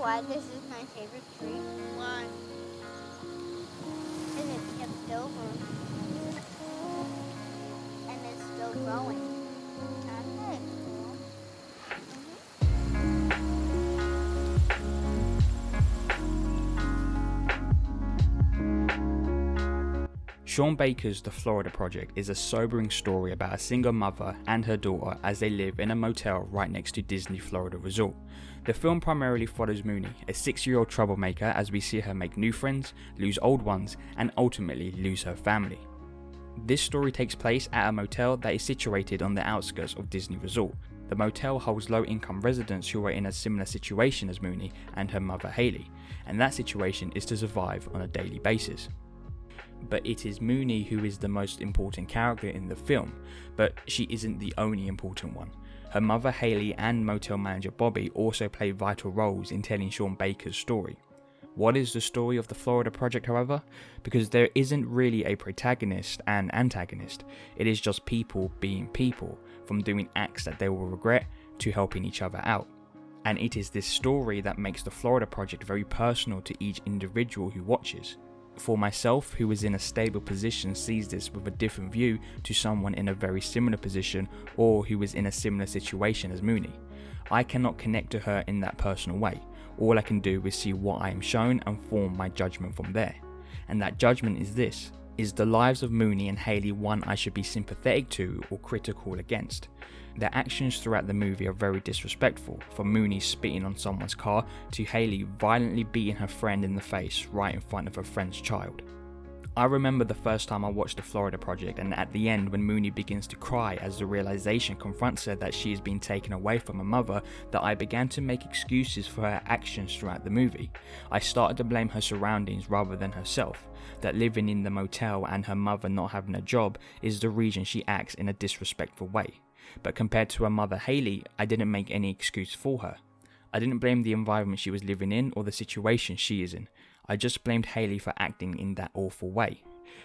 why this is my favorite tree? Why? Because it's tipped over. And it's still growing. Okay, cool. Sean Baker's The Florida Project is a sobering story about a single mother and her daughter as they live in a motel right next to Disney Florida Resort. The film primarily follows Moonee, a 6-year-old troublemaker, as we see her make new friends, lose old ones, and ultimately lose her family. This story takes place at a motel that is situated on the outskirts of Disney Resort. The motel holds low-income residents who are in a similar situation as Moonee and her mother Halley, and that situation is to survive on a daily basis. But it is Moonee who is the most important character in the film, but she isn't the only important one. Her mother Halley and motel manager Bobby also play vital roles in telling Sean Baker's story. What is the story of the Florida Project, however? Because there isn't really a protagonist and antagonist, it is just people being people, from doing acts that they will regret to helping each other out. And it is this story that makes the Florida Project very personal to each individual who watches. For myself, who is in a stable position, sees this with a different view to someone in a very similar position or who is in a similar situation as Moonee. I cannot connect to her in that personal way. All I can do is see what I am shown and form my judgment from there. And that judgment is this: is the lives of Moonee and Halley one I should be sympathetic to or critical against? Their actions throughout the movie are very disrespectful, from Moonee spitting on someone's car to Halley violently beating her friend in the face right in front of her friend's child. I remember the first time I watched the Florida Project, and at the end when Moonee begins to cry as the realization confronts her that she is being taken away from her mother, that I began to make excuses for her actions throughout the movie. I started to blame her surroundings rather than herself, that living in the motel and her mother not having a job is the reason she acts in a disrespectful way. But compared to her mother Halley, I didn't make any excuse for her. I didn't blame the environment she was living in or the situation she is in. I just blamed Halley for acting in that awful way.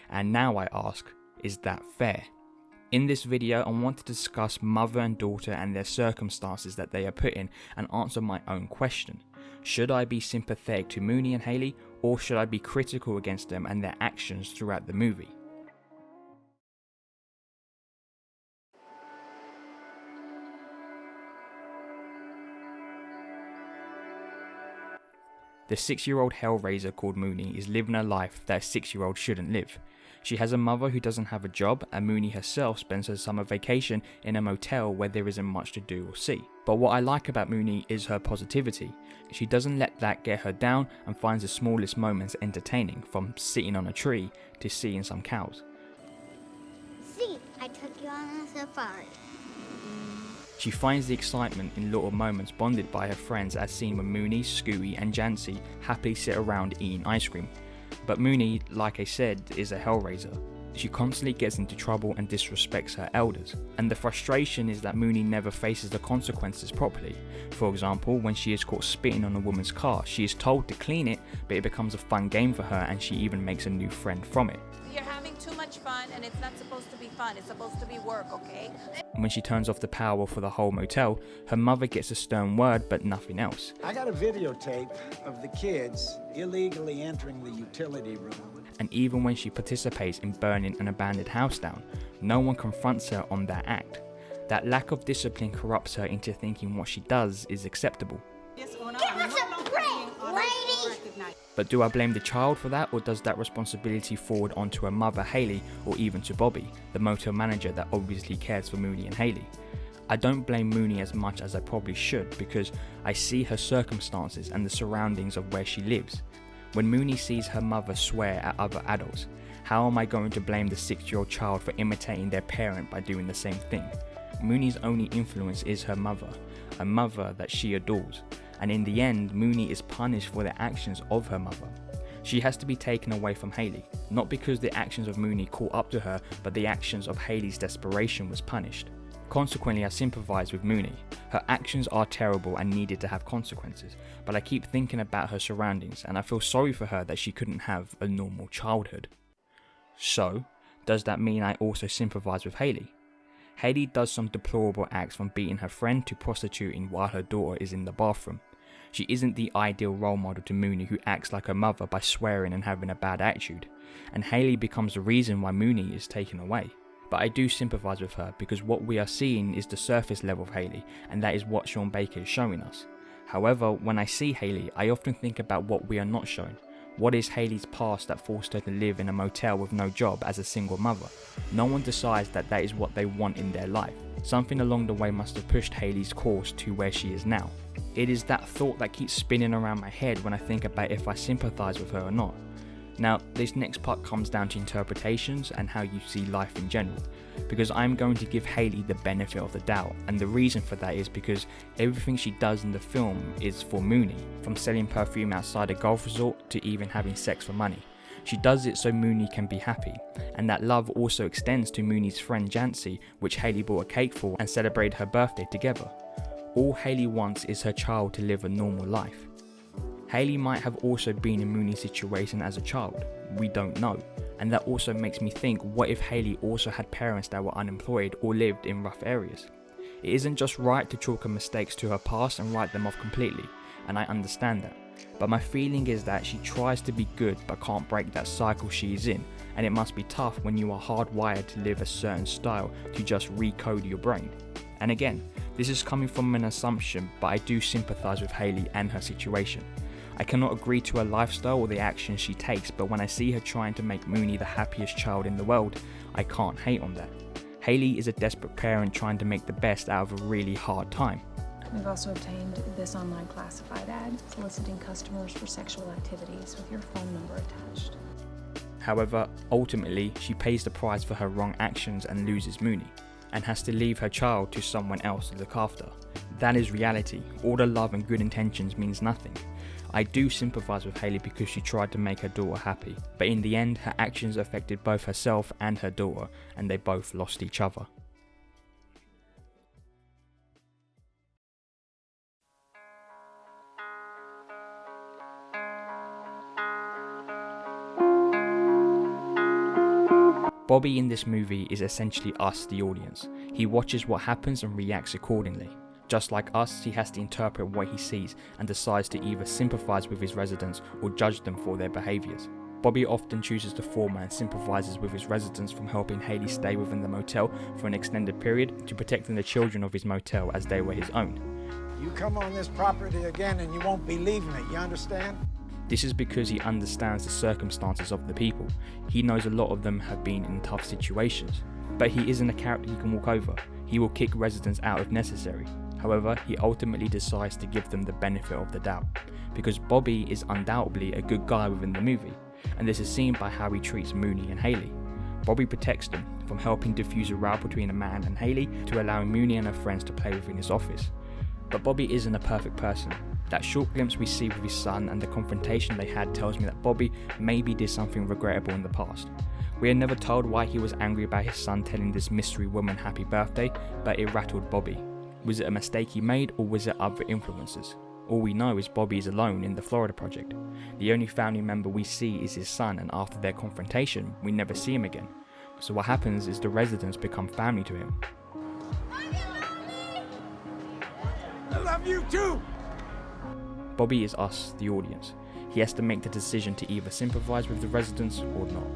And now I ask, is that fair? In this video, I want to discuss mother and daughter and their circumstances that they are put in and answer my own question. Should I be sympathetic to Moonee and Halley, or should I be critical against them and their actions throughout the movie? The 6-year-old hellraiser called Moonee is living a life that a 6-year-old shouldn't live. She has a mother who doesn't have a job, and Moonee herself spends her summer vacation in a motel where there isn't much to do or see. But what I like about Moonee is her positivity. She doesn't let that get her down and finds the smallest moments entertaining, from sitting on a tree to seeing some cows. See, I took you on a safari. She finds the excitement in little moments bonded by her friends, as seen when Moonee, Scooty and Jancy happily sit around eating ice cream. But Moonee, like I said, is a hellraiser. She constantly gets into trouble and disrespects her elders. And the frustration is that Moonee never faces the consequences properly. For example, when she is caught spitting on a woman's car, she is told to clean it, but it becomes a fun game for her and she even makes a new friend from it. You're having too much fun and it's not supposed to be fun, it's supposed to be work, okay? When she turns off the power for the whole motel, her mother gets a stern word but nothing else. I got a videotape of the kids illegally entering the utility room. And even when she participates in burning an abandoned house down, no one confronts her on that act. That lack of discipline corrupts her into thinking what she does is acceptable. Give us a break, lady! But do I blame the child for that, or does that responsibility forward onto her mother Halley, or even to Bobby, the motel manager that obviously cares for Moonee and Halley? I don't blame Moonee as much as I probably should, because I see her circumstances and the surroundings of where she lives. When Moonee sees her mother swear at other adults, how am I going to blame the 6-year-old child for imitating their parent by doing the same thing? Moonee's only influence is her mother, a mother that she adores, and in the end, Moonee is punished for the actions of her mother. She has to be taken away from Halley, not because the actions of Moonee caught up to her, but the actions of Halley's desperation was punished. Consequently, I sympathise with Moonee. Her actions are terrible and needed to have consequences, but I keep thinking about her surroundings and I feel sorry for her that she couldn't have a normal childhood. So, does that mean I also sympathise with Halley? Halley does some deplorable acts, from beating her friend to prostituting while her daughter is in the bathroom. She isn't the ideal role model to Moonee, who acts like her mother by swearing and having a bad attitude, and Halley becomes the reason why Moonee is taken away. But I do sympathise with her because what we are seeing is the surface level of Halley, and that is what Sean Baker is showing us. However, when I see Halley, I often think about what we are not shown. What is Halley's past that forced her to live in a motel with no job as a single mother? No one decides that that is what they want in their life. Something along the way must have pushed Halley's course to where she is now. It is that thought that keeps spinning around my head when I think about if I sympathise with her or not. Now, this next part comes down to interpretations and how you see life in general, because I'm going to give Halley the benefit of the doubt, and the reason for that is because everything she does in the film is for Moonee, from selling perfume outside a golf resort to even having sex for money. She does it so Moonee can be happy, and that love also extends to Moonee's friend Jancy, which Halley bought a cake for and celebrated her birthday together. All Halley wants is her child to live a normal life. Halley might have also been in Moonee's situation as a child, we don't know, and that also makes me think, what if Halley also had parents that were unemployed or lived in rough areas? It isn't just right to chalk her mistakes to her past and write them off completely, and I understand that, but my feeling is that she tries to be good but can't break that cycle she is in, and it must be tough when you are hardwired to live a certain style to just recode your brain. And again, this is coming from an assumption, but I do sympathise with Halley and her situation. I cannot agree to her lifestyle or the actions she takes, but when I see her trying to make Moonee the happiest child in the world, I can't hate on that. Halley is a desperate parent trying to make the best out of a really hard time. We've also obtained this online classified ad soliciting customers for sexual activities with your phone number attached. However, ultimately, she pays the price for her wrong actions and loses Moonee, and has to leave her child to someone else to look after. That is reality. All the love and good intentions means nothing. I do sympathise with Halley because she tried to make her daughter happy, but in the end her actions affected both herself and her daughter, and they both lost each other. Bobby in this movie is essentially us, the audience. He watches what happens and reacts accordingly. Just like us, he has to interpret what he sees and decides to either sympathise with his residents or judge them for their behaviours. Bobby often chooses the former and sympathises with his residents, from helping Halley stay within the motel for an extended period to protecting the children of his motel as they were his own. You come on this property again and you won't be leaving it, you understand? This is because he understands the circumstances of the people. He knows a lot of them have been in tough situations. But he isn't a character you can walk over. He will kick residents out if necessary. However, he ultimately decides to give them the benefit of the doubt, because Bobby is undoubtedly a good guy within the movie, and this is seen by how he treats Moonee and Halley. Bobby protects them, from helping diffuse a row between a man and Halley to allowing Moonee and her friends to play within his office. But Bobby isn't a perfect person. That short glimpse we see with his son and the confrontation they had tells me that Bobby maybe did something regrettable in the past. We are never told why he was angry about his son telling this mystery woman happy birthday, but it rattled Bobby. Was it a mistake he made, or was it other influences? All we know is Bobby is alone in the Florida project. The only family member we see is his son, and after their confrontation, we never see him again. So what happens is the residents become family to him. I love you too! Bobby is us, the audience. He has to make the decision to either sympathise with the residents or not.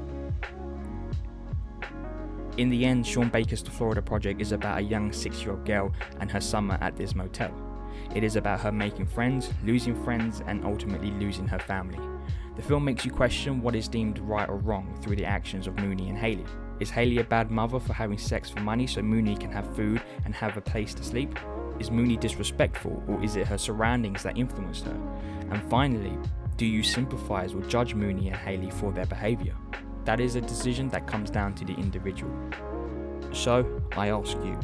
In the end, Sean Baker's The Florida Project is about a young 6-year-old girl and her summer at this motel. It is about her making friends, losing friends, and ultimately losing her family. The film makes you question what is deemed right or wrong through the actions of Moonee and Halley. Is Halley a bad mother for having sex for money so Moonee can have food and have a place to sleep? Is Moonee disrespectful, or is it her surroundings that influenced her? And finally, do you sympathise or judge Moonee and Halley for their behaviour? That is a decision that comes down to the individual. So, I ask you,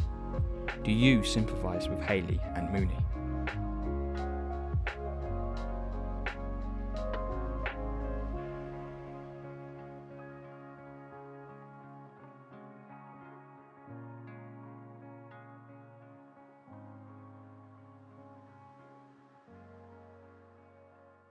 do you sympathise with Halley and Moonee?